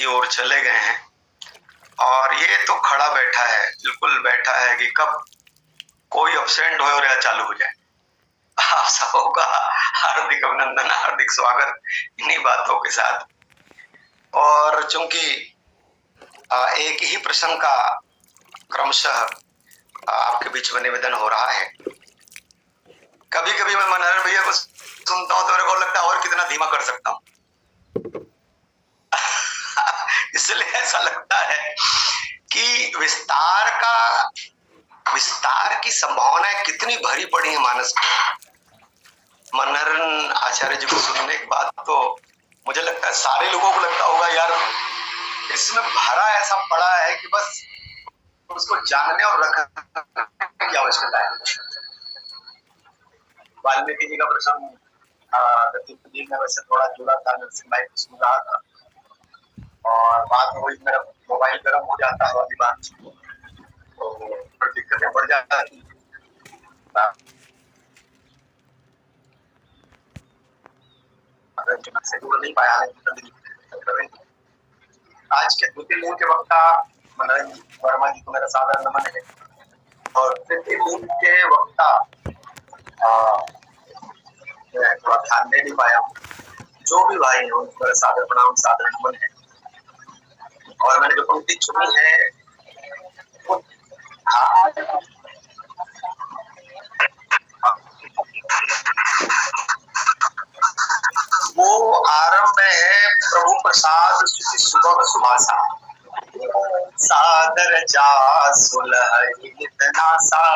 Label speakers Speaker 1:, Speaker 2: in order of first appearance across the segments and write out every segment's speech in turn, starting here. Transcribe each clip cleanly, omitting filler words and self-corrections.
Speaker 1: की ओर चले गए हैं और ये तो खड़ा बैठा है, बिल्कुल बैठा है कि कब कोई एब्सेंट हो और यह चालू हो जाए। आप सबों का हार्दिक अभिनंदन, हार्दिक स्वागत इन्हीं बातों के साथ। और चूंकि एक ही प्रसंग का क्रमशः आपके बीच में निवेदन हो रहा है, कभी कभी मैं मनोहर भैया को सुनता हूँ तो मेरे को लगता है और कितना धीमा कर सकता हूँ। इसलिए ऐसा लगता है कि विस्तार की संभावनाएं कितनी भरी पड़ी है मानस में। मनोहरन आचार्य जी को सुनने के बाद तो मुझे लगता है सारे लोगों को लगता होगा यार इसमें भरा ऐसा पड़ा है कि बस उसको जानने और रखने की आवश्यकता है। वाल्मीकि जी का प्रसंग गतिविधि में वैसे थोड़ा जुड़ा था, नरसिंह भाई को सुन रहा था और बात हुई, मेरा मोबाइल गर्म हो जाता है वाली बात, तो फिर दिक्कतें बढ़ जाती है। से जुड़ नहीं पाया है। आज के द्वितीय लिंग के वक्ता मनोज वर्मा जी को मेरा सादर नमन है और तृतीय लिंग के वक्ता थोड़ा ध्यान दे नहीं पाया। जो भी भाई है उनको मेरा सादर प्रणाम, सादर नमन है। और मैंने जो पंक्ति चुनी है वो आरंभ में है प्रभु प्रसाद सुबह सुभाषा। सादर जा सुलहित नासा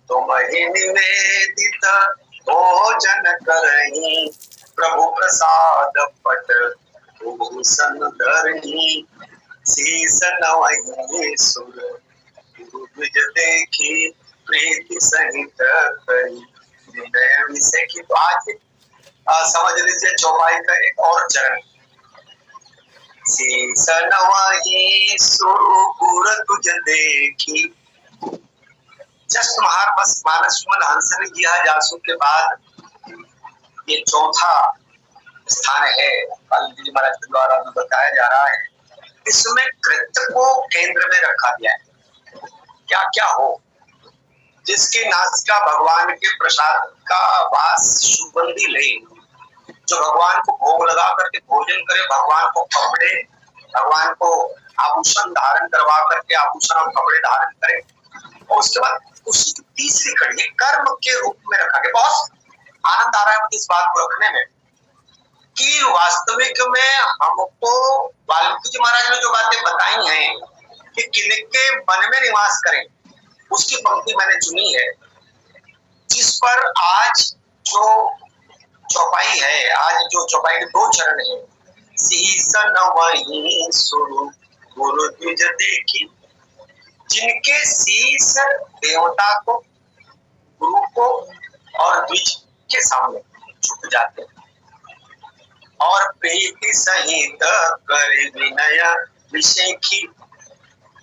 Speaker 1: तुम ही निवेदित भोजन करही, प्रभु प्रसाद पट भूषण धरही, शीस नवहि सुर द्विज देखी, प्रीति सहित करी विनय विषय की। तो आज समझ लीजिए चौपाई का एक और चरण। शीस नवहि सुर गुर तुझ देखी। जस्ट मानस सुमन हंसन किया जासू के बाद ये चौथा स्थान है वाल्मीकि जी महाराज के द्वारा भी बताया जा रहा है। इसमें कृत्य को केंद्र में रखा गया है। क्या क्या हो जिसकी नासिका भगवान के प्रसाद का वास सुगंधी ले, जो भगवान को भोग लगा करके भोजन करे, भगवान को कपड़े, भगवान को आभूषण धारण करवा करके आभूषण और कपड़े धारण करे। और उसके बाद उसकी तीसरी कड़ी कर्म के रूप में रखा गया। बहुत आनंद आ रहा है मुझे इस बात को रखने में कि वास्तविक में हमको वाल्मीकि जी महाराज ने जो बातें बताई हैं कि किनके मन में निवास करें, उसकी पंक्ति मैंने चुनी है, जिस पर आज जो चौपाई है, आज जो चौपाई के दो चरण है, शीस नवहि सुर गुरु द्विज देखी। जिनके शीस देवता को, गुरु को और द्विज के सामने झुक जाते हैं और प्रीति सहित करे विनय विषय की।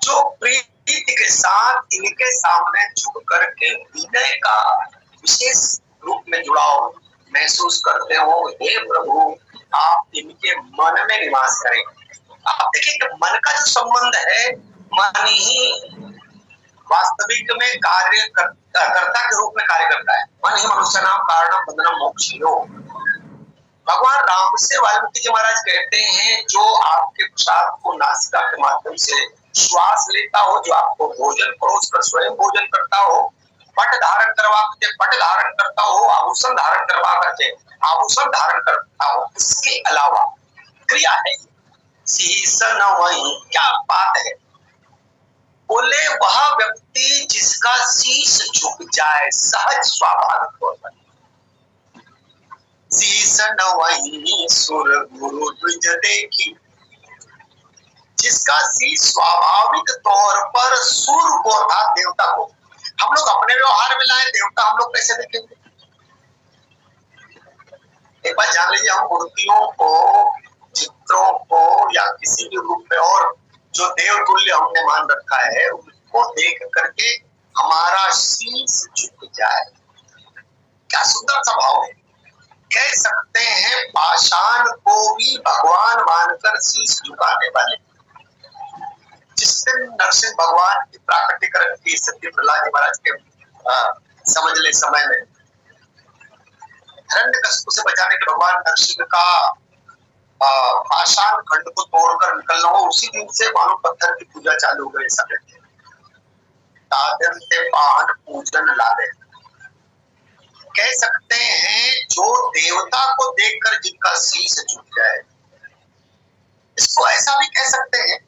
Speaker 1: जो प्रीति के साथ इनके सामने झुक करके विनय का विशेष रूप में जुड़ाव महसूस करते हो, हे प्रभु आप इनके मन में निवास करें। आप देखिए कि मन का जो संबंध है, मन ही वास्तविक में कर्ता के रूप में कार्य करता है। मन ही मनुष्य नाम कारणम बंधनम मोक्षयो। भगवान राम से वाल्मीकि जी महाराज कहते हैं, जो आपके प्रसाद को नासिका के माध्यम से श्वास लेता हो, जो आपको भोजन परोस कर स्वयं भोजन करता हो, पट धारण करवा करके पट धारण करता हो, आभूषण धारण करवा करके आभूषण धारण करता हो, इसके अलावा क्रिया है शीस नवहि। क्या बात है, बोले वह व्यक्ति जिसका शीश झुक जाए सहज स्वाभाविक तौर पर। शीस नवहि सुर गुरु द्विज देखी। जिसका शीश स्वाभाविक तौर पर सुर को अर्थात देवता को, हम लोग अपने व्यवहार में लाए, देवता हम लोग कैसे देखेंगे? एक बात जान लीजिए, हम मूर्तियों को, चित्रों को या किसी भी रूप में और जो देव तुल्य हमने मान रखा है, उनको देख करके हमारा शीश झुक जाए। क्या सुंदर सा भाव है, कह सकते हैं पाषाण को भी भगवान मानकर शीश झुकाने वाले। जिस दिन नरसिंह भगवान की प्राकटीकरण की सत्य प्रहलाद महाराज के समझ ले समय में हिरण्यकश्यप से बचाने के भगवान नरसिंह का पाषाण खंड को तोड़कर निकलना हो, उसी दिन से मानो पत्थर की पूजा चालू हो गई। ऐसा कहते हैं पाहन पूजन लागे। कह सकते हैं जो देवता को देखकर जिनका शीश झुक जाए, इसको ऐसा भी कह सकते हैं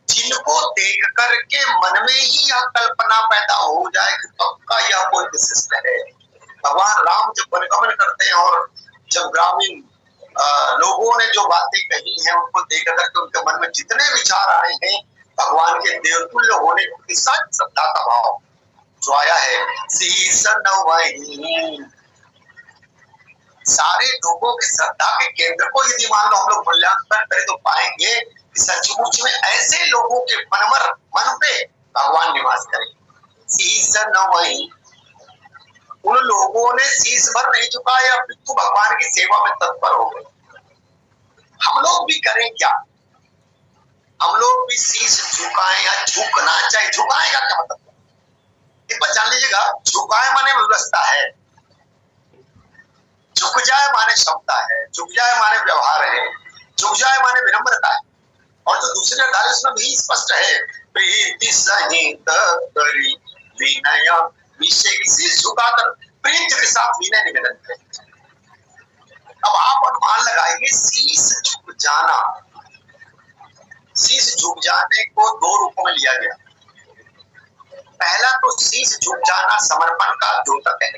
Speaker 1: जिनको देख करके मन में ही यह कल्पना पैदा हो जाए कि पक्का यह कोई विशिष्ट है। भगवान राम जब वनगमन करते हैं और जब ग्रामीण लोगों ने जो बातें कही हैं उनको देख करके उनके मन में जितने विचार आए हैं भगवान के देवतुल्य होने की सच श्रद्धा का भाव जो आया है, शीश नवहि। सारे लोगों की श्रद्धा के केंद्र को यदि मान लो हम लोग मूल्यांकन करें तो पाएंगे कि सचमुच में ऐसे लोगों के मन पे भगवान निवास करें। शीश नवहि, उन लोगों ने शीश भर नहीं झुकाया, पितु भगवान की सेवा में तत्पर हो गए। हम लोग भी करें क्या? हम लोग भी शीश झुकाएं या झुकना चाहिए। झुकाएगा क्या मतलब? एक बात जान लीजिएगा, झुकाए माने व्यवस्था है, झुक जाए माने क्षमता है, झुक जाए माने व्यवहार है, झुक जाए माने विनम्रता है। और जो दूसरे अध्याय उसमें भी स्पष्ट है, प्रीति सहित करी विनय, विषय की शीश झुकाकर प्रीति के साथ विनय निवेदन करें। अब आप अनुमान लगाएंगे शीश झुक जाना, शीश झुक जाने को दो रूपों में लिया गया। पहला तो शीश झुक जाना समर्पण का द्योतक है।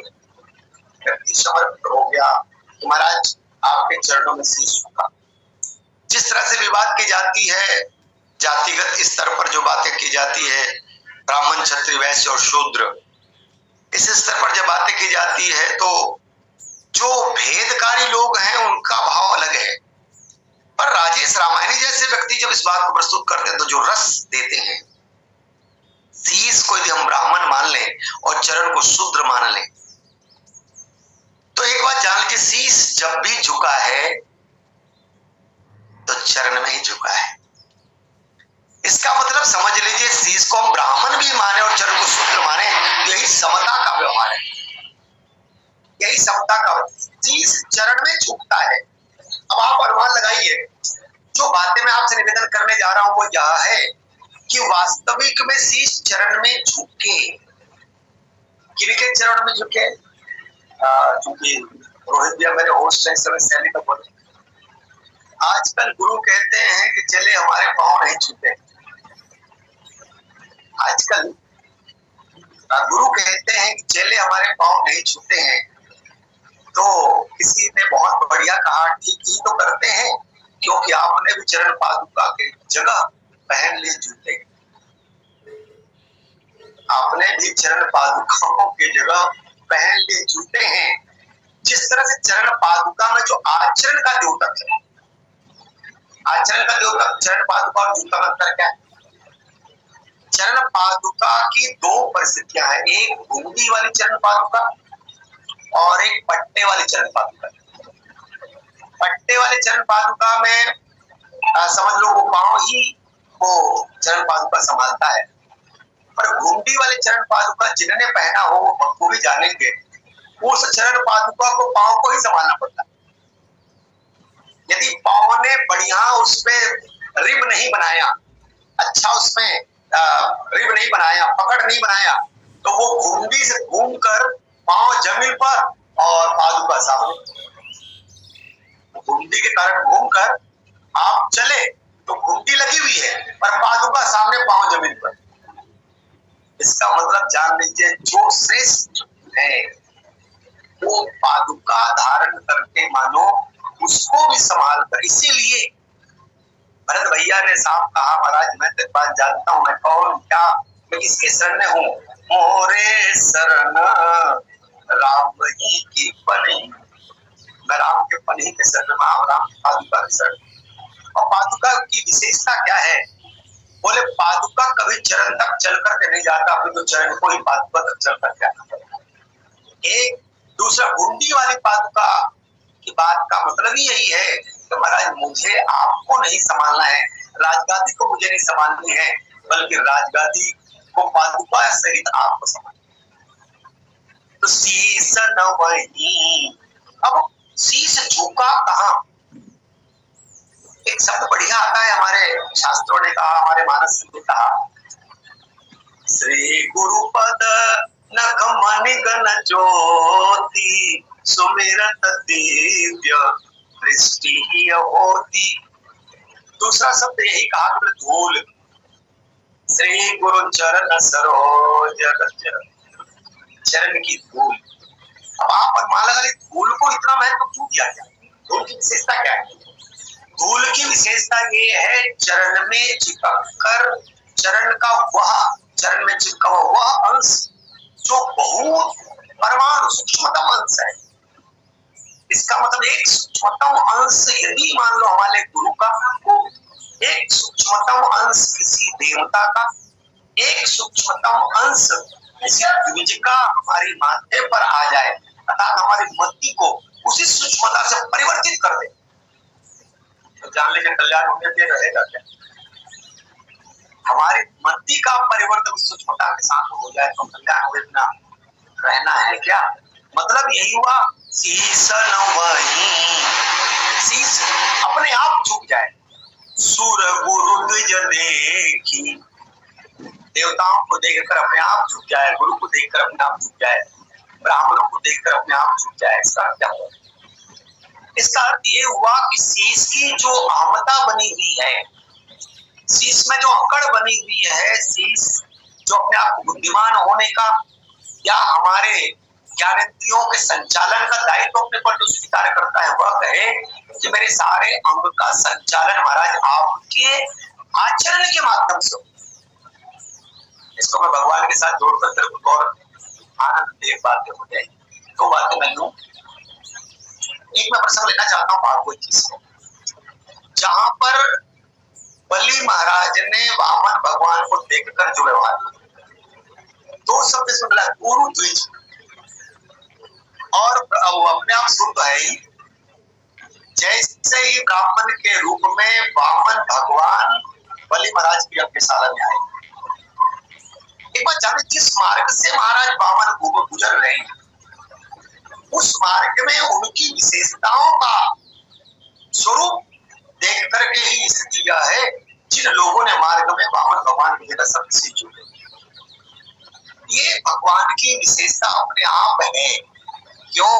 Speaker 1: व्यक्ति समर्पित हो गया, महाराज आपके चरणों में शीश झुका। जिस तरह से विवाद की जाती है, जातिगत स्तर पर जो बातें की जाती है, ब्राह्मण क्षत्रिय वैश्य और शूद्र, इस स्तर पर जब बातें की जाती है तो जो भेदकारी लोग हैं उनका भाव अलग है। पर राजेश रामायणी जैसे व्यक्ति जब इस बात को प्रस्तुत करते हैं तो जो रस देते हैं, शीश को यदि हम ब्राह्मण मान लें और चरण को शूद्र मान लें तो एक बात जान लीजिए, शीश जब भी झुका है तो चरण में ही झुका है। इसका मतलब समझ लीजिए, शीश को हम ब्राह्मण भी माने और चरण को शूद्र माने, यही समता का व्यवहार है, यही समता का। शीश चरण में झुकता है। अब आप अनुमान लगाइए, जो बातें मैं आपसे निवेदन करने जा रहा हूं वो यह है कि वास्तविक में शीश चरण में झुके। किनके चरण में झुके? क्योंकि रोहित भैया मेरे होस्ट हैं, समय शैली का बोले, आजकल गुरु कहते हैं कि चले हमारे पांव नहीं छूते। आजकल गुरु कहते हैं कि चले हमारे पांव नहीं छूते हैं। तो किसी ने बहुत बढ़िया कहा, ठीक ही तो करते हैं, क्योंकि आपने भी चरण पादुका के जगह पहन लिए जूते। आपने भी चरण पादुकाओं के जगह पहन लिए जूते हैं। जिस तरह से चरण पादुका में जो आचरण का द्योतक है, आचरण का द्योतक चरण पादुका और जूता में अंतर क्या है? चरण पादुका की दो परिस्थितियां हैं, एक घुंडी वाली चरण पादुका और एक पट्टे वाली चरण पादुका। पट्टे वाले चरण पादुका में समझ लो वो पांव ही वो चरण पादुका संभालता है, पर घुंडी वाले चरण पादुका जिन्होंने पहना हो वो बखूबी जानेंगे, उस चरण पादुका को पांव को ही संभालना पड़ता है। यदि पांव ने बढ़िया उसपे रिब नहीं बनाया, अच्छा उसमें रिब नहीं बनाया, पकड़ नहीं बनाया, तो वो घुंडी से घूम कर पांव जमीन पर और पादुका सामने। घुंडी के कारण घूमकर आप चले तो घुंडी लगी हुई है पर पादुका सामने, पांव जमीन पर। इसका मतलब जान लीजिए, जो श्रेष्ठ है वो पादुका धारण करके मानो उसको भी संभाल कर। इसीलिए भरत भैया ने साफ कहा, महाराज मैं तेरे पास जानता हूं, मैं कौन क्या, मैं किसके शरण में हूँ? मोरे शरण राम ही की पनही, मैं राम के पनही के शरण में, राम की पादुका के शरण। और पादुका की विशेषता क्या है? बोले पादुका कभी चरण तक चल करके नहीं जाता, अपने तो चरण को ही पादुका तक चल करके आता। एक दूसरा, हुंडी वाली पादुका की बात का मतलब ही यही है कि महाराज मुझे आपको नहीं संभालना है, राजगादी को मुझे नहीं संभालनी है, बल्कि राजगादी को पादुका सहित आपको संभालना। तो शीश नवही, अब शीश झुका कहाँ? एक शब्द बढ़िया आता है, हमारे शास्त्रों ने कहा, हमारे मानस ने कहा, श्री गुरुपद नख मणिगण ज्योति सुमिरत दिव्य दृष्टि ही होती। दूसरा शब्द यही कहा कि धूल, श्री गुरु चरण सरोज रज, चरण की धूल। अब आप अनुमान लगा लीजिए धूल को इतना महत्व क्यों दिया गया? धूल की विशेषता क्या है? धूल की विशेषता ये है, चरण में चिपक कर, चरण का वह, चरण में चिपका हुआ वह अंश जो बहुत परमाणु सूक्ष्मतम अंश है। इसका मतलब एक सूक्ष्मतम अंश यदि मान लो हमारे गुरु का, एक सूक्ष्मतम अंश किसी देवता का, एक सूक्ष्मतम अंश किसी द्विज का हमारी माथे पर आ जाए, अर्थात हमारी मति को उसी सूक्ष्मता से परिवर्तित कर दे, तो जान लीजिए कल्याण होने पे रहेगा क्या? हमारी मति का परिवर्तन सूक्ष्मता के साथ हो जाए तो कल्याण हुए बिना रहना है क्या? मतलब यही हुआ, शीश नवही, शीश अपने आप झुक जाए। सुर गुरु द्विज देखी, देवताओं को देखकर अपने आप झुक जाए, गुरु को देखकर अपने आप झुक जाए, ब्राह्मणों को देखकर अपने आप झुक जाए। इसका क्या हुआ? इसका अर्थ ये हुआ कि शीश की जो अहमता बनी हुई है, शीश में जो अकड़ बनी हुई है, शीश जो अपने आप बुद्धिमान होने का या हमारे ज्ञानेंद्रियों के संचालन का दायित्व अपने पर जो स्वीकार करता है, वह कहे कि मेरे सारे अंग का संचालन महाराज आपके आचरण के माध्यम से। इसको मैं भगवान के साथ जोड़कर तेरे को और आनंद एक बातें हो जाएगी। दो बातें मैं लूं, एक मैं प्रसंग लेना चाहता हूँ भागवत जी से, जहां पर बलि महाराज ने वामन भगवान को देखकर जो व्यवहार किया, दो शब्द इसमें मिला, गुरु द्विज, और वो अपने आप शुद्ध है ही। जैसे ही ब्राह्मण के रूप में वामन भगवान बलि महाराज की यज्ञशाला में आए, एक बार जाने जिस मार्ग से महाराज वामन गुजर रहे हैं, उस मार्ग में उनकी विशेषताओं का स्वरूप देख करके ही स्थिति यह है, जिन लोगों ने मार्ग में वामन भगवान की जगह शब्द से जुड़े, ये भगवान की विशेषता अपने आप है। क्यों?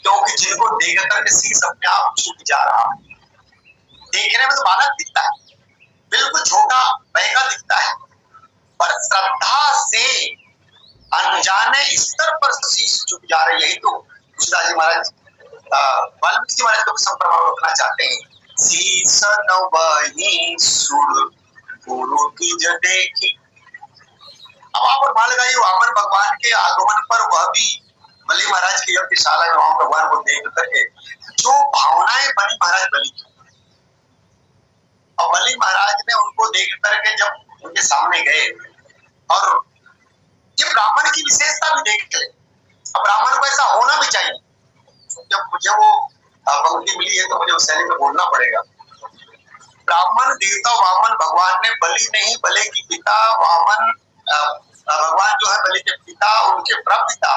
Speaker 1: क्योंकि जिनको देख करके शीश अपने आप झुक जा रहा है। देखने में तो बालक दिखता है, बिल्कुल छोटा बहका दिखता है, पर श्रद्धा से अनजाने स्तर पर शीश झुक जा रही है। यही तो तुलसीदास जी महाराज, वाल्मीकि जी महाराज को संप्रमाण रखना चाहते हैं, शीश नवही सुर गुरु की ज देखी। अब आप मान लगाइए वामन भगवान के आगमन पर वह भी बलि महाराज की यज्ञशाला में वामन भगवान को देख करके जो भावनाएं बनी महाराज बलि की, और बलि महाराज ने उनको देख करके जब उनके सामने गए, और ये ब्राह्मण की विशेषता भी देख ले। अब ब्राह्मण को ऐसा होना भी चाहिए। जब मुझे वो पंक्ति मिली है तो मुझे उस शैली में बोलना पड़ेगा। ब्राह्मण देवता वामन भगवान ने बलि नहीं, बलि की पिता वामन भगवान जो है बलि के पिता, उनके प्रपिता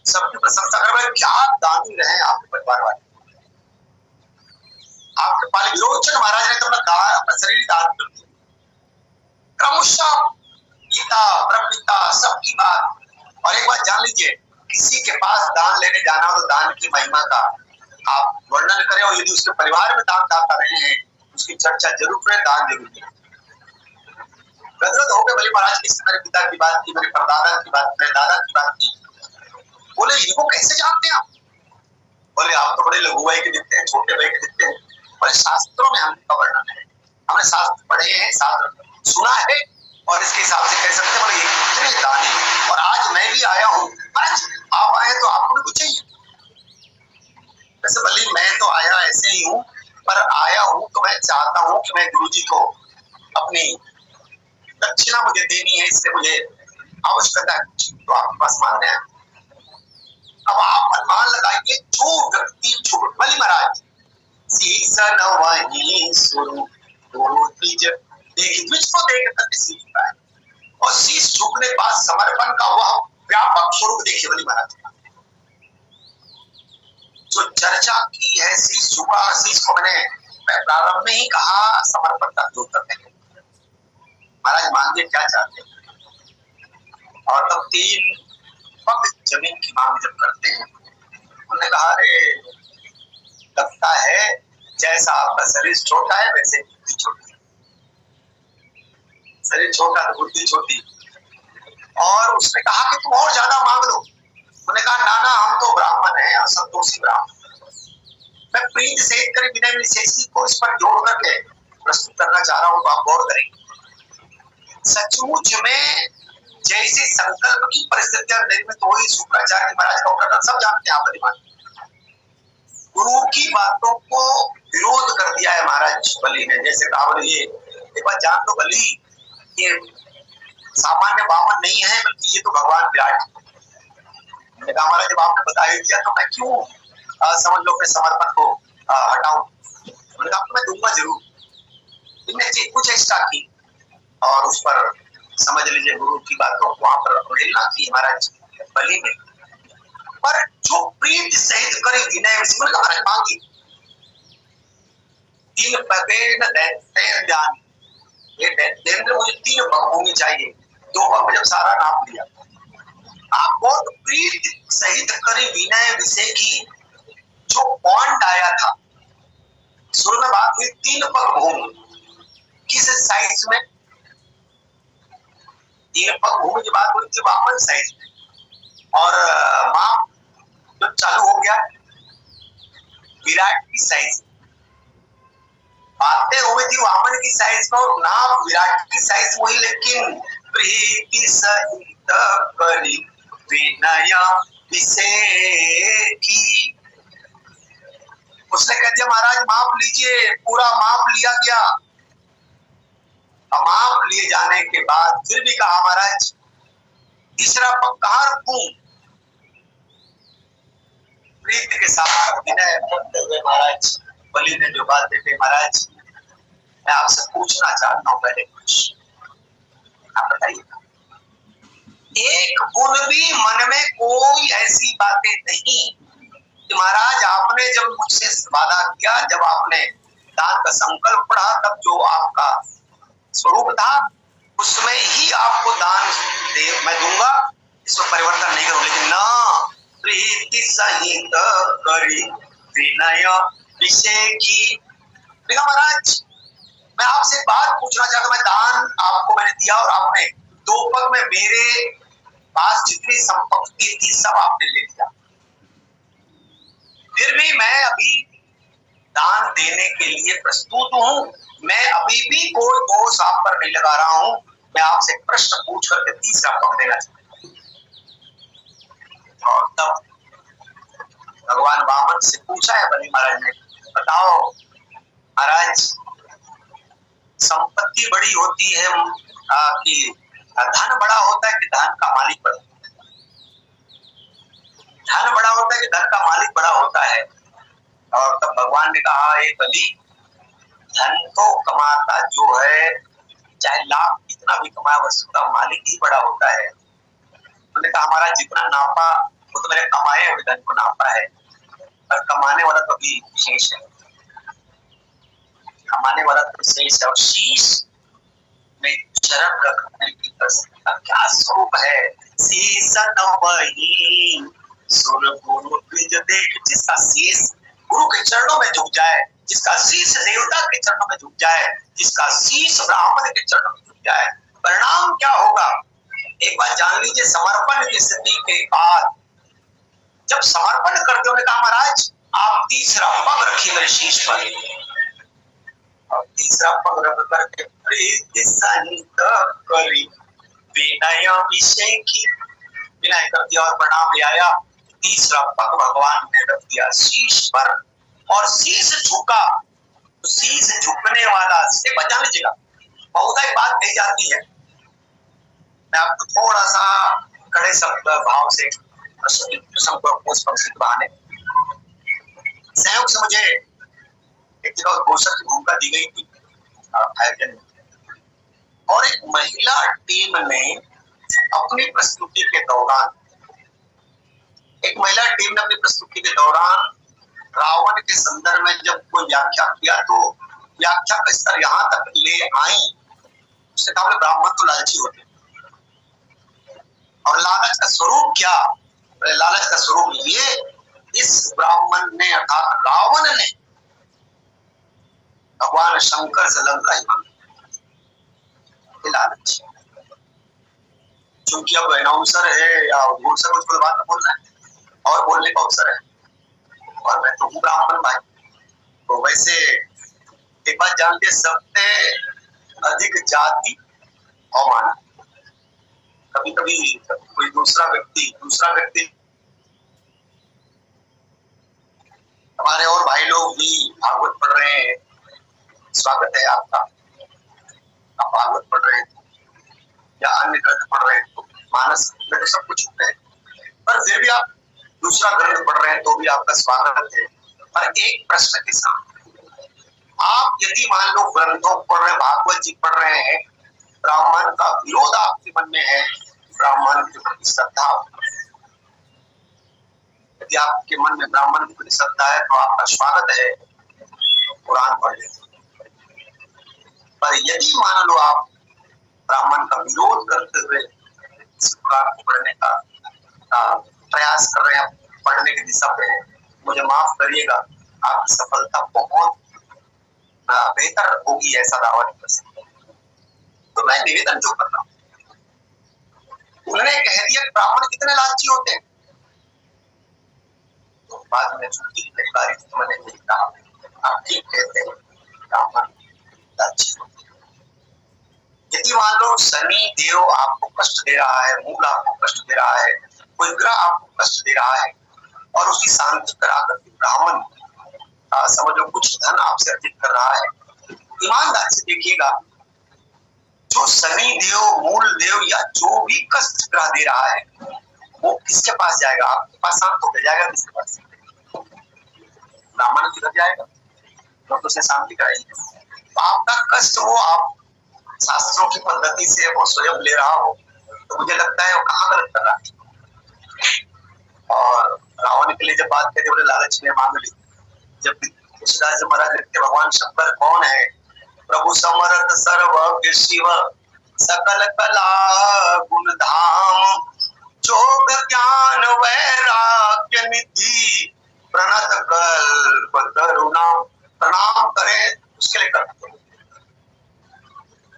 Speaker 1: सबकी प्रशंसा कर रहे, क्या दानी रहे आपके परिवार वाले। आपके पाली विरोचन महाराज ने तो अपना शरीर दान कर दिया। क्रमशः पिता प्रपिता सबकी बात। और एक बात जान लीजिए, किसी के पास दान लेने जाना हो तो दान की महिमा का आप वर्णन करें, और यदि उसके परिवार में दान दाता रहे हैं उसकी चर्चा जरूर करें, दान जरूर करें। गदगद हो गए बलि महाराज की, मेरे पिता की बात की, मेरे परदादा की बात, मेरे दादा की बात की। बोले इनको कैसे जानते हैं आप? बोले आप तो बड़े लघु भाई के दिखते हैं, छोटे भाई के दिखते हैं, पर शास्त्रों में हमने वर्णन है, हमने शास्त्र पढ़े हैं, शास्त्र सुना है, और इसके हिसाब से कह सकते हैं बोले इतने दानी। और आज मैं भी आया हूँ, महाराज आप आए तो आपको भी कुछ चाहिए। वैसे बलि मैं तो आया ऐसे ही हूँ, पर आया हूँ तो मैं चाहता हूँ कि मैं गुरुजी को अपनी दक्षिणा मुझे देनी है, इससे मुझे आवश्यकता है, तो आपके पास मान्य है। अब आप अनुमान लगाइए, जो व्यक्ति झुक, बलि महाराज शीश नवहि सुरु द्विज देख, द्विज को देख कर शीश झुका है, और शीश झुकने के बाद समर्पण का वह व्यापक स्वरूप देखिए बलि महाराज का। जो चर्चा की है शीश झुका, शीश को मैंने प्रारंभ में ही कहा समर्पण का द्योतक है। महाराज मांगे क्या चाहते हैं, और तब 3 पग जमीन की मांग जब करते हैं, उन्होंने कहा अरे लगता है जैसा आपका शरीर छोटा है वैसे बुद्धि छोटी, शरीर छोटा तो बुद्धि छोटी। और उसने कहा कि तुम और ज्यादा मांग लो। उन्होंने कहा नाना हम तो ब्राह्मण हैं और संतोषी ब्राह्मण, मैं प्रीत से कर विनय विशेषी को इस पर जोड़ करके प्रस्तुत करना चाह रहा हूं, तो आप गौर करेंगे। सचमुच में जैसे संकल्प की परिस्थितियां निर्मित हुई, शुक्राचार्य महाराज का उदाहरण सब जानते हैं आप, गुरु की बातों को विरोध कर दिया है महाराज बलि ने। जैसे कहा ये एक बात जान लो बलि, ये सामान्य वामन नहीं है बल्कि ये तो भगवान विराट। मैंने कहा महाराज जब आपने बता ही दिया तो मैं क्यों समझ लो अपने समर्पण को हटाऊं। मैंने कहा मैं दूंगा जरूर। इनने कुछ चेष्टा की और उस पर समझ लीजिए गुरु की बातों को वहां पर अवहेलना की महाराज बलि ने। पर जो प्रीत सहित करे विनय मांगी, 3 पगेन दैत्य ज्ञान, ये दैत्येंद्र मुझे 3 पग भूमि चाहिए, 2 पग जब सारा नाप लिया। आप बहुत प्रीत सहित करे विनय विषय की जो बॉन्ड आया था, शुरू में बात हुई 3 पग भूमि, किस साइज में? 3 पग भूमि की बात हुई थी वामन साइज में, और माप जो चालू हो गया विराट की साइज। बातें हुई थी वामन की साइज में और नाप विराट की साइज हुई, लेकिन प्रीति सहित करी विनय विषय की। उसने कह दिया महाराज माप लीजिए, पूरा माप लिया गया। माप लिए जाने के बाद फिर भी कहा महाराज तीसरा पग कहाँ रखूं? प्रीत के साथ विनय करते हुए महाराज बलि ने जो बात देखी, महाराज मैं आपसे पूछना चाहता हूं पहले कुछ, आप बताइए। एक गुण भी मन में कोई ऐसी बातें नहीं कि महाराज आपने जब मुझसे वादा किया, जब आपने दान का संकल्प पढ़ा, तब जो आपका स्वरूप था उसमें ही आपको दान दे मैं दूंगा, इसमें परिवर्तन नहीं करूं। लेकिन ना प्रीति सहित करी विनय विषय की। देखा महाराज मैं आपसे बात पूछना चाहता हूं, मैं दान आपको मैंने दिया और आपने 2 पग में मेरे पास जितनी संपत्ति थी सब आपने ले लिया, फिर भी मैं अभी दान देने के लिए प्रस्तुत हूं। मैं अभी भी कोई दोष आप पर नहीं लगा रहा हूं। मैं आपसे प्रश्न पूछ करके तीसरा पग देना चाहता हूं। और तब भगवान वामन से पूछा है बलि महाराज ने, बताओ महाराज संपत्ति बड़ी होती है कि धन बड़ा होता है कि धन का मालिक बड़ा होता है? धन बड़ा होता है कि धन का मालिक बड़ा होता है? और तब भगवान ने कहा हे बलि धन तो कमाता जो है चाहे लाख कितना भी कमाए वस्तु का मालिक ही बड़ा होता है। उन्होंने कहा हमारा जितना नापा वो तो मैंने कमाए हुए धन को नापा है, पर कमाने वाला तो भी विशेष है, कमाने वाला तो विशेष है। और शीश में चरण रखने की का क्या स्वरूप है? शीश नवहि सुर गुरु द्विज देख, जिसका शीश गुरु के चरणों में झुक जाए, जिसका शीश देवता के चरणों में झुक जाए, जिसका शीश ब्राह्मण के चरणों में झुक जाए, परिणाम क्या होगा एक बार जान लीजिए। समर्पण की स्थिति के बाद जब समर्पण करते हुए कहा महाराज आप तीसरा पग रखिए मेरे शीश पर, और तीसरा पग रख करके प्रीति सहित करी विनय विषय की, विनय कर दिया और प्रणाम ले आया। तीसरा पग भगवान ने रख दिया शीश पर और शीश झुका। तो शीश झुकने वाला से बचा लीजिएगा, बहुत ही बात कही जाती है, मैं आपको थोड़ा सा कड़े शब्द भाव से बहाने संयोग से मुझे एक जगह घोषक की भूमिका दी गई थी आयोजन में, और एक महिला टीम ने अपनी प्रस्तुति के दौरान रावण के संदर्भ में जब कोई व्याख्या किया तो व्याख्या का स्तर यहाँ तक ले आई, उसने कहा ब्राह्मण तो लालची होते और लालच का स्वरूप क्या? लालच का स्वरूप ये, इस ब्राह्मण ने अर्थात रावण ने भगवान शंकर से लंका ही मांगी। लालच, क्योंकि अब अनाउंसर है या घोषक उसको बात बोलना है और बोलने का अवसर है, और मैं तो हूँ ब्राह्मण भाई। तो वैसे एक बात जानते, सबसे अधिक जाति अवमानना। कभी कभी कोई दूसरा व्यक्ति हमारे और भाई लोग भी भागवत पढ़ रहे हैं, स्वागत है आपका। आप भागवत पढ़ रहे हैं या अन्य ग्रंथ पढ़ रहे हैं तो मानस में तो सब कुछ है, पर फिर भी आप दूसरा ग्रंथ पढ़ रहे हैं तो भी आपका स्वागत है। पर एक प्रश्न के साथ, आप यदि मान लो ग्रंथों पढ़ रहे, भागवत जी पढ़ रहे हैं, ब्राह्मण का विरोध आपके मन में है, ब्राह्मण के प्रति श्रद्धा, यदि आपके मन में ब्राह्मण के प्रति श्रद्धा है तो आपका स्वागत है, कुरान पढ़ लें। पर यदि मान लो आप ब्राह्मण का विरोध करते हुए इस कुरान को पढ़ने का प्रयास कर रहे हैं, पढ़ने की दिशा पे, मुझे माफ करिएगा, आपकी सफलता बहुत बेहतर होगी, ऐसा दावा नहीं कर सकता। तो मैं निवेदन जो कर रहा हूँ, उन्होंने कह दिया ब्राह्मण कितने लालची होते हैं, तो बाद में छुट्टी की बारी थी, मैंने यही कहा, आप ठीक कहते हैं, ब्राह्मण लालची होते हैं। यदि मान लो शनि देव आपको कष्ट दे रहा है, मूल आपको कष्ट दे रहा है, कोई ग्रह आपको कष्ट दे रहा है, और उसकी शांति करा करके ब्राह्मण समझो कुछ धन आपसे अर्जित कर रहा है, ईमानदार से देखिएगा, जो शनि देव, मूल देव या जो भी कष्ट ग्रह दे रहा है, वो किसके पास जाएगा? आपके पास शांत होकर जाएगा, किसके पास? ब्राह्मण किधर जाएगा? तो उसे शांति कराएगी। आपका कष्ट वो आप शास्त्रों की पद्धति से वो स्वयं ले रहा हो, तो मुझे लगता है वो कहाँ गलत कर रहा है। और रावण के लिए जब बात कहते बोले लालच ने मांग ली, जब तुलसीदास जी महाराज लिखते भगवान शंकर कौन है? प्रभु समर्थ सर्वज्ञ शिव सकल कला गुण धाम, जोग ज्ञान वैराग्य निधि प्रणत कल्प करुणा। प्रणाम करें उसके लिए करते।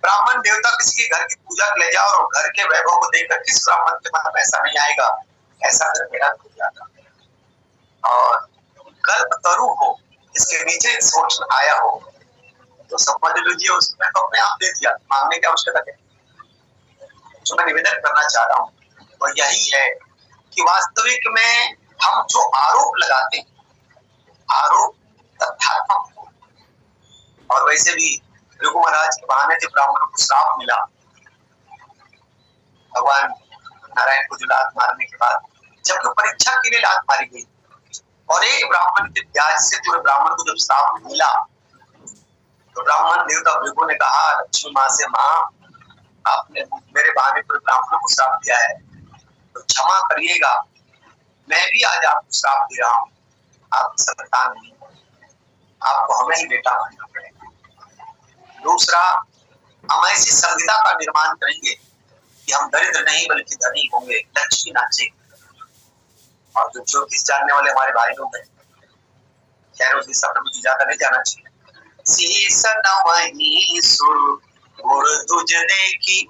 Speaker 1: ब्राह्मण देवता किसी के घर की पूजा के ले जाओ और घर के वैभव को देखकर किस ब्राह्मण के मन में ऐसा नहीं आएगा, ऐसा कर मेरा हो जाता। और कल्प तरु हो, इसके नीचे सोच आया हो, तो समझ लीजिए उसमें तो अपने आप दे दिया, मांगने की आवश्यकता है। जो मैं निवेदन करना चाह रहा हूँ वो यही है कि वास्तविक में हम जो आरोप लगाते हैं, आरोप तथ्यात्मक, और वैसे भी रघु महाराज के बहाने से ब्राह्मणों को श्राप मिला, भगवान नारायण को जो लात मारने के बाद, जबकि परीक्षा के लिए लात मारी गई, और एक ब्राह्मण के ब्याज से पूरे ब्राह्मण को जब श्राप मिला, तो ब्राह्मण देवता भृगु ने कहा लक्ष्मी माँ से, माँ आपने मेरे बहाने पर ब्राह्मणों को श्राप दिया है, तो क्षमा करिएगा, मैं भी आज आपको श्राप दे रहा हूँ, आपकी संतान नहीं, आपको हमें ही बेटा मानना पड़ेगा। दूसरा, हम ऐसी संविदा का निर्माण करेंगे कि हम दरिद्र नहीं बल्कि धनी होंगे, लक्ष्मी नाचे। और जो ज्योतिष जानने वाले हमारे भाई लोग हैं, खैर उस दिशा पर मुझे ज्यादा नहीं जाना चाहिए। शीश नवहि सुर गुर तुझ देखी,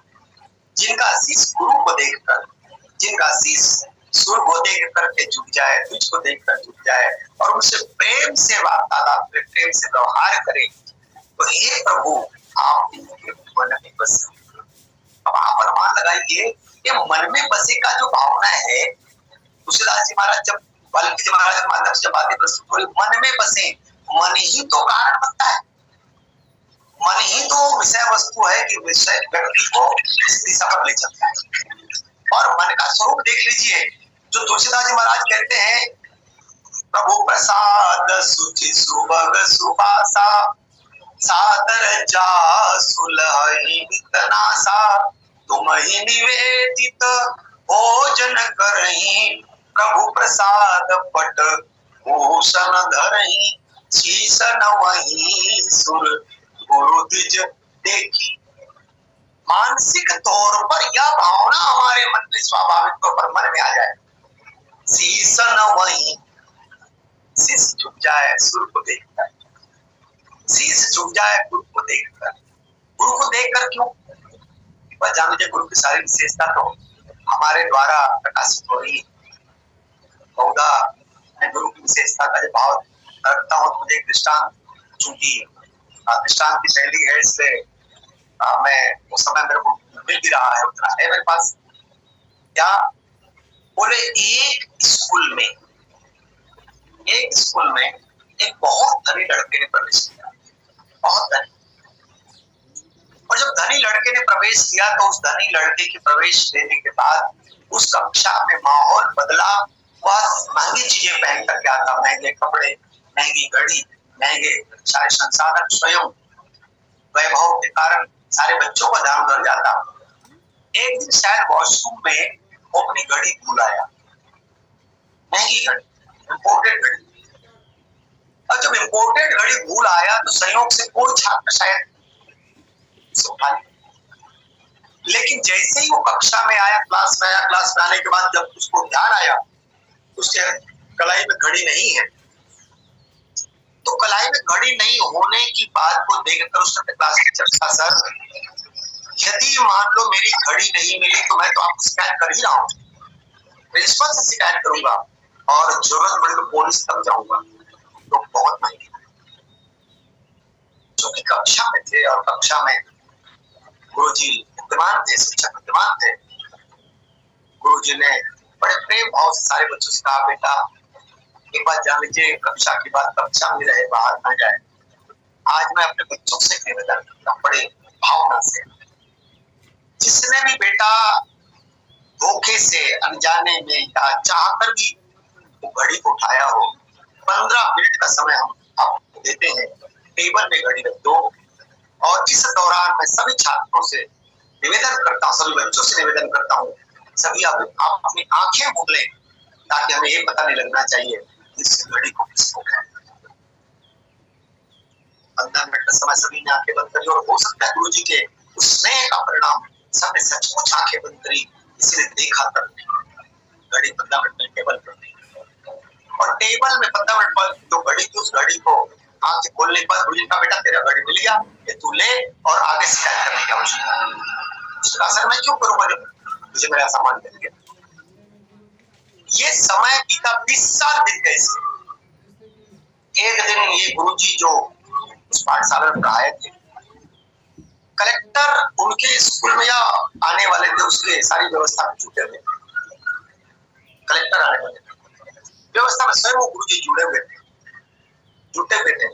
Speaker 1: जिनका शीश गुरु को देखकर, जिनका शीश सुर को देख करके झुक जाए, तुझको देखकर झुक जाए, और उनसे प्रेम से वार्तालाप करे, प्रेम से व्यवहार करे, तो हे प्रभु आप इनके मन में बस। अब आप अनुमान लगाइए कि मन में बसे का जो भावना है, तुलसीदास जी महाराज जब वाल्मीकि महाराज के माध्यम से बातें प्रस्तुत हो रही, मन में बसे, मन ही तो कारण बनता है, मन ही तो विषय वस्तु है कि विषय व्यक्ति को इस दिशा पर ले चलता है। और मन का स्वरूप देख लीजिए, जो तुलसीदास जी महाराज कहते हैं, प्रभु प्रसाद सुचि सुभग सुबासा, सादर जा सुलहि नितनासा, तुम ही निवेदित भोजन करही, प्रभु प्रसाद पट भूषण धरही, शीश नवहि सुर गुरु द्विज देखी। मानसिक तौर पर यह भावना हमारे मन में स्वाभाविक तौर पर मन में आ जाए, शीश नवहि, शीश झुक जाए सुर को देखकर, शीश झुक जाए गुरु को देखकर। गुरु को देखकर क्यों? जान लीजिए गुरु की सारी विशेषता तो हमारे द्वारा प्रकाशित हो रही है। बहुधा मैं गुरु की विशेषता का भाव रखता हूँ, मुझे एक दृष्टांत, चूंकि दृष्टांत की शैली है, इससे मैं उस समय मेरे को मिल भी रहा है, उतना है मेरे पास। क्या बोले, एक स्कूल में एक बहुत धनी लड़के ने प्रवेश किया, बहुत धनी। और जब धनी लड़के ने प्रवेश किया तो उस धनी लड़के के प्रवेश देने के बाद उस कक्षा में माहौल बदला। वह महंगी चीजें पहन कर गया था, महंगे कपड़े, महंगी घड़ी, महंगे सारे संसाधन, स्वयं वैभव के कारण सारे बच्चों का ध्यान उधर जाता। एक दिन शायद वॉशरूम में वो अपनी घड़ी भूल आया, महंगी घड़ी, इम्पोर्टेड घड़ी। और जब इम्पोर्टेड घड़ी भूल आया तो संयोग से कोई छात्र शायद उठा लिया, लेकिन जैसे ही वो कक्षा में आया, क्लास में आया, क्लास में आने के बाद जब उसको ध्यान आया उसके कलाई में घड़ी नहीं है, तो कलाई में घड़ी नहीं होने की बात को देखकर उसने क्लास टीचर से कहा, सर यदि मान लो मेरी घड़ी नहीं मिली तो मैं तो आपको शिकायत कर ही रहा हूँ, प्रिंसिपल से शिकायत करूंगा और जरूरत पड़े तो पुलिस तक जाऊंगा। तो बहुत महंगी, क्योंकि कक्षा में थे और कक्षा में गुरुजी विद्यमान थे, शिक्षक विद्यमान थे। गुरुजी ने बड़े प्रेम भाव से सारे बच्चों से कहा, बेटा एक बात जान लीजिए, कक्षा की बात कक्षा में रहे, बाहर ना जाए। आज मैं अपने बच्चों से निवेदन करता हूँ बड़े भावना से, जिसने भी बेटा धोखे से, अनजाने में या चाहकर भी वो घड़ी को उठाया हो, 15 मिनट का समय हम आपको देते हैं, टेबल में घड़ी रख दो। और इस दौरान मैं सभी छात्रों से निवेदन करता हूँ, सभी बच्चों से निवेदन करता हूँ, सभी आप अपनी आंखें मूंद लें, ताकि हमें ये पता नहीं लगना चाहिए इस घड़ी को किसको कहते हैं। 15 मिनट का समय सभी ने आंखें बंद करी, और हो सकता है गुरु जी के उस स्नेह का परिणाम सबने सचमुच आंखें बंद करी, इसलिए देखा तक घड़ी 15 मिनट में टेबल पर दी। और टेबल में 15 मिनट पर जो घड़ी थी, उस घड़ी को आंखें खोलने के बाद गुरु जी का, बेटा तेरा घड़ी मिल गया, ये तू ले और आगे शिकायत करने की आवश्यकता है। उसका असर मैं क्यों करूंगा जब मुझे मेरा सामान मिल गया। ये समय बीता, 20 साल बीत गए। एक दिन ये गुरुजी जो उस पाठशाला में पढ़ाए थे, कलेक्टर उनके स्कूल में या आने वाले थे, उसके सारी व्यवस्था में जुटे हुए थे। कलेक्टर आने वाले व्यवस्था में स्वयं वो गुरुजी जुटे हुए थे।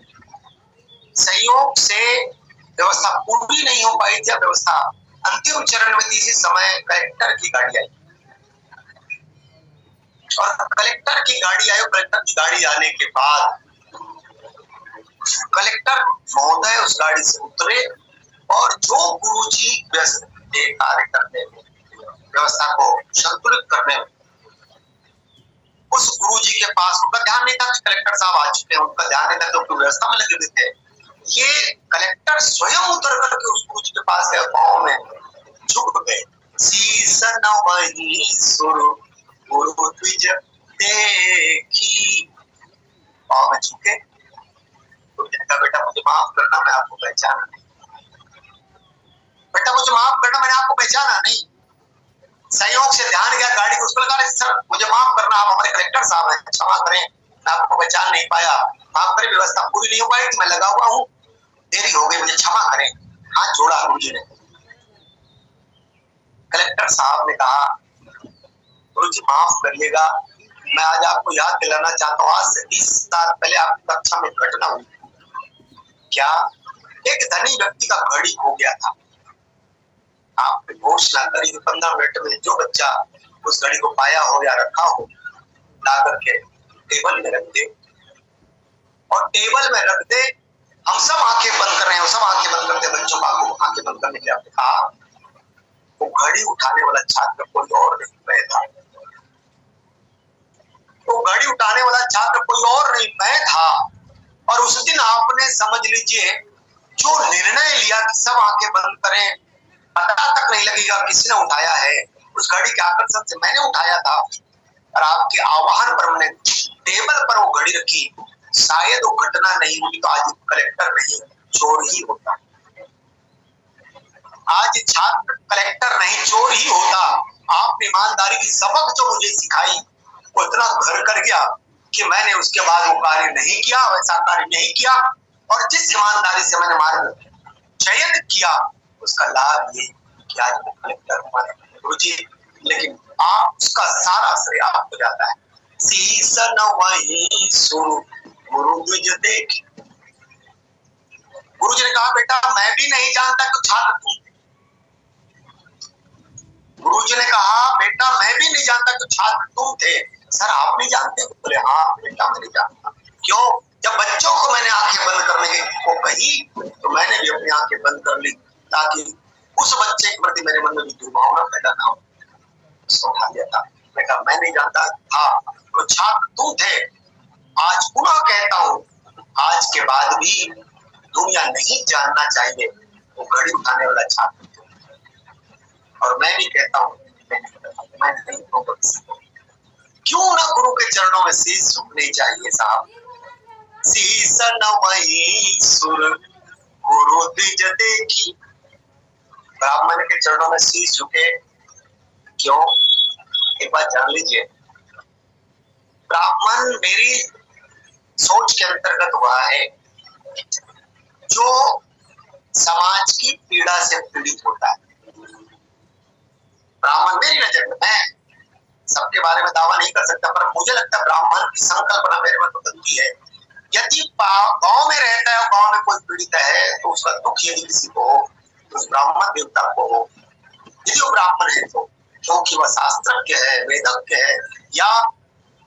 Speaker 1: संयोग से व्यवस्था पूरी नहीं हो पाई थी, व्यवस्था अंतिम चरण में थी। इसी समय कलेक्टर की गाड़ी आई, और कलेक्टर की गाड़ी आई। कलेक्टर की गाड़ी आने के बाद कलेक्टर महोदय उस गाड़ी से उतरे, और जो गुरुजी व्यस्त थे कार्य करने में, व्यवस्था को संतुलित करने में, उस गुरुजी के पास उनका ध्यान नहीं था कि कलेक्टर साहब आ चुके हैं, उनका ध्यान नहीं था, क्योंकि व्यवस्था में लगे हुए थे। ये कलेक्टर स्वयं उतर करके उस गुरुजी के पास गए, पांव में झुक गए, शीश नवहि सुर गुरु द्विज देखी, पांव में झुके। कहा, बेटा मुझे माफ करना, मैं आपको पहचाना नहीं। बेटा मुझे माफ करना, मैंने आपको पहचाना नहीं। संयोग से ध्यान गया गाड़ी को, उसको लगा, सर मुझे माफ करना, आप हमारे कलेक्टर साहब हैं, क्षमा करें, मैं आपको पहचान नहीं पाया, माफ करें, व्यवस्था पूरी नहीं हो पाई थी, मैं लगा हुआ हूँ, देरी हो गई, मुझे क्षमा करें। हाथ जोड़ा गुरुजी ने। कलेक्टर साहब ने कहा, गुरुजी माफ करिएगा, मैं आज आपको याद दिलाना चाहता हूँ, आज से 20 साल पहले आपकी कक्षा में घटना हुई। क्या? एक धनी व्यक्ति का घड़ी खो गया था। आपने घोषणा करी कि 15 मिनट में जो बच्चा उस घड़ी को पाया हो या रखा हो, ला करके टेबल में रख दे, और टेबल में रख दे। हम सब आंखें बंद कर रहे हैं, सब आंखें बंद करते, बच्चों का आंखें बंद करने के लिए कहा। वो घड़ी उठाने वाला छात्र कोई और नहीं, मैं था। वो घड़ी उठाने वाला छात्र कोई और नहीं, मैं था। और उस दिन आपने समझ लीजिए जो निर्णय लिया कि सब आंखें बंद करें, पता तक नहीं लगेगा किसने उठाया है, उस घड़ी के आकर्षण से मैंने उठाया था। और आपके आह्वान पर हमने टेबल पर वो घड़ी रखी। शायद वो घटना नहीं हुई तो आज कलेक्टर नहीं, चोर ही होता। आज छात्र कलेक्टर नहीं, चोर ही होता। आपने ईमानदारी की सबक जो मुझे सिखाई वो इतना घर कर गया कि मैंने उसके बाद वो कार्य नहीं किया, वैसा कार्य नहीं किया। और जिस ईमानदारी से मैंने मार्ग चयन किया उसका लाभ ये कि आज मैं कलेक्टर हमारे गुरुजी। लेकिन आप उसका सारा श्रेय आपको जाता है। सीसन वही सुर गुरु द्विज देख। गुरुजी ने कहा बेटा मैं भी नहीं जानता कि छात्र तुम थे। गुरुजी ने कहा बेटा मैं भी नहीं जानता कि छात्र तुम थे। सर आप नहीं जानते? बोले हाँ बेटा मैं नहीं जानता। क्यों? जब बच्चों को मैंने आंखें बंद करने को कही तो मैंने भी अपनी आंखें बंद कर ली ताकि उस बच्चे के प्रति मेरे मन में भी दुर्भावना पैदा ना हो। उठा दिया था। मैं कहा मैं नहीं जानता था तो छात्र तुम थे। आज पुनः कहता हूँ, आज के बाद भी दुनिया नहीं जानना चाहिए वो घड़ी उठाने वाला छात्र। और मैं भी कहता हूँ मैं नहीं कहूँगा किसी को, क्यों ना गुरु के चरणों में शीश झुकनी चाहिए साहब। शीश नवही सुर गुरु द्विज देखी। ब्राह्मण के चरणों में शीश झुके क्यों? एक बात जान लीजिए, ब्राह्मण मेरी सोच के अंतर्गत हुआ है जो समाज की पीड़ा से पीड़ित होता है। ब्राह्मण मेरी नजर में, मैं सबके बारे में दावा नहीं कर सकता, पर मुझे लगता है ब्राह्मण की संकल्पना मेरे में तो बनती है। यदि गांव में रहता है और गांव में कोई पीड़ित है तो उसका दुख यदि किसी को हो तो उस ब्राह्मण देवता को हो। यदि वो ब्राह्मण है तो क्योंकि वह शास्त्रज्ञ है, वेदज्ञ है या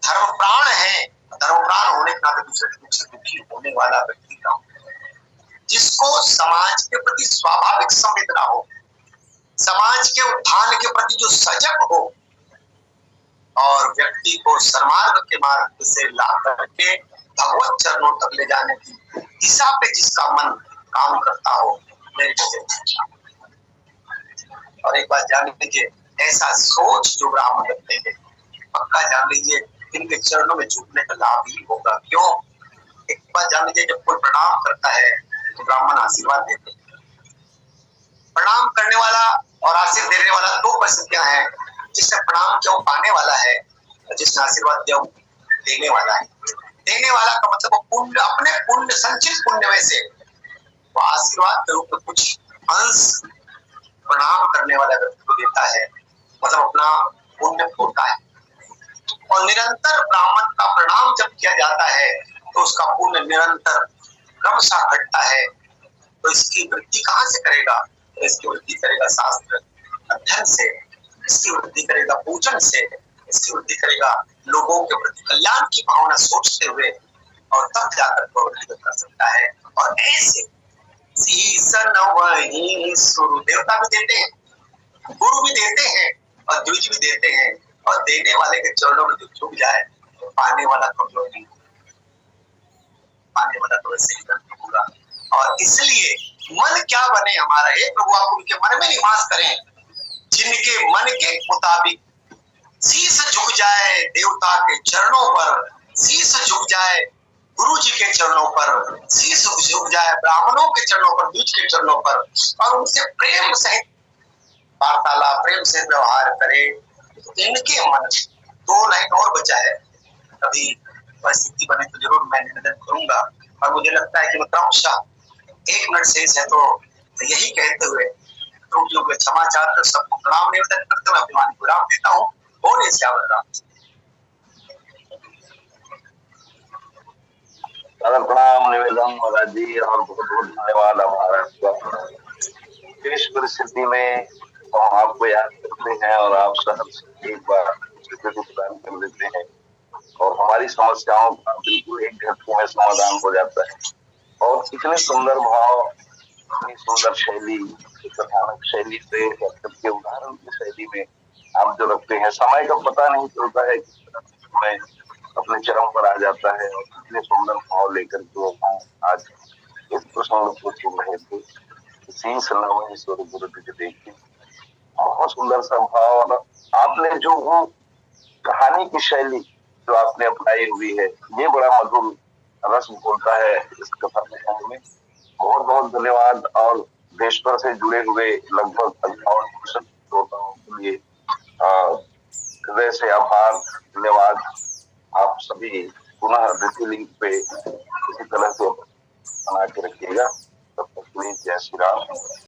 Speaker 1: धर्मप्राण है, धर्मप्राण होने के नाते दूसरे दुख से दुखी होने वाला व्यक्ति का, जिसको समाज के प्रति स्वाभाविक संवेदना हो, समाज के उत्थान के प्रति जो सजग हो और व्यक्ति को सन्मार्ग के मार्ग से ला करके भगवत चरणों तक ले जाने की दिशा पे जिसका मन काम करता हो, मेरे जैसे। और एक बात जान लीजिए, ऐसा सोच जो ब्राह्मण रखते हैं पक्का जान लीजिए इनके चरणों में झुकने का लाभ ही होगा। क्यों? एक बात जान लीजिए, जब कोई प्रणाम करता है तो ब्राह्मण आशीर्वाद देते हैं। प्रणाम करने वाला और आशीर्वाद देने वाला दो परिस्थितियां हैं। जिसने प्रणाम किया वो पाने वाला है और जिसने आशीर्वाद दिया वो देने वाला है। देने वाला का मतलब पुण्य, अपने पुण्य संचित पुण्य में से वो आशीर्वाद के रूप में कुछ अंश प्रणाम करने वाला व्यक्ति को देता है, मतलब अपना पुण्य होता है। और निरंतर ब्राह्मण का प्रणाम जब किया जाता है तो उसका पुण्य निरंतर क्रमशः घटता है। तो इसकी वृद्धि कहाँ से करेगा? तो इसकी वृद्धि करेगा शास्त्र अध्ययन से, इसकी वृद्धि करेगा पूजन से, इसकी वृद्धि करेगा लोगों के प्रति कल्याण की भावना सोचते हुए, और तब जाकर वृद्धि कर सकता है। और ऐसे सीसन वही सुर देवता भी देते हैं, गुरु भी देते हैं और द्विज भी देते हैं। और देने वाले के चरणों में जो झुक जाए तो पाने वाला कमजोर नहीं, पाने वाला तो वैसे ही होगा। और इसलिए मन क्या बने हमारा, हे प्रभु आप उनके मन में निवास करें जिनके मन के मुताबिक शीश झुक जाए देवता के चरणों पर, शीश झुक जाए गुरु जी के चरणों पर, शीश झुक जाए ब्राह्मणों के चरणों पर, द्विज के चरणों पर, और उनसे प्रेम सहित वार्तालाप, प्रेम से व्यवहार करे। तो इनके मन, दो लाइन और बचा है, कभी परिस्थिति बने तो जरूर मैं निवेदन करूंगा। और मुझे लगता है कि मैं क्रमशः 1 मिनट शेष है, तो यही कहते हुए त्रुटियों के क्षमा चाहकर सबको प्रणाम निवेदन करते हुए अपनी वाणी को विराम देता हूँ। बोले श्यामल राम।
Speaker 2: प्रणाम निवेदन महाराज जी, और बहुत बहुत धन्यवाद। हमारा इस परिस्थिति में हम आपको याद करते हैं और आप शहर से एक बार स्वीकृति प्रदान कर देते हैं और हमारी समस्याओं का बिल्कुल एक झटके में समाधान हो जाता है। और इतने सुंदर भाव, इतनी सुंदर शैली, कथानक शैली से के उदाहरण की शैली में आप जो रखते हैं, समय का पता नहीं चलता है, किस तरह समय अपने चरम पर आ जाता है और इतने सुंदर भाव लेकर के हम आज इस प्रसंग को सुन रहे थे। शीश नवनीत स्वरूप गुरु तुझ देखी, बहुत सुंदर सा भाव। और आपने जो वो कहानी की शैली जो आपने अपनाई हुई है, ये बड़ा मधुर रस बोलता है इस कथा प्रसंग में। बहुत बहुत धन्यवाद। और देशभर से जुड़े हुए लगभग 58% श्रोताओं के लिए हृदय से आभार, धन्यवाद। आप सभी पुनः रिति लिंक पे इसी तरह से बना के रखिएगा। तब तक के लिए जय श्री राम।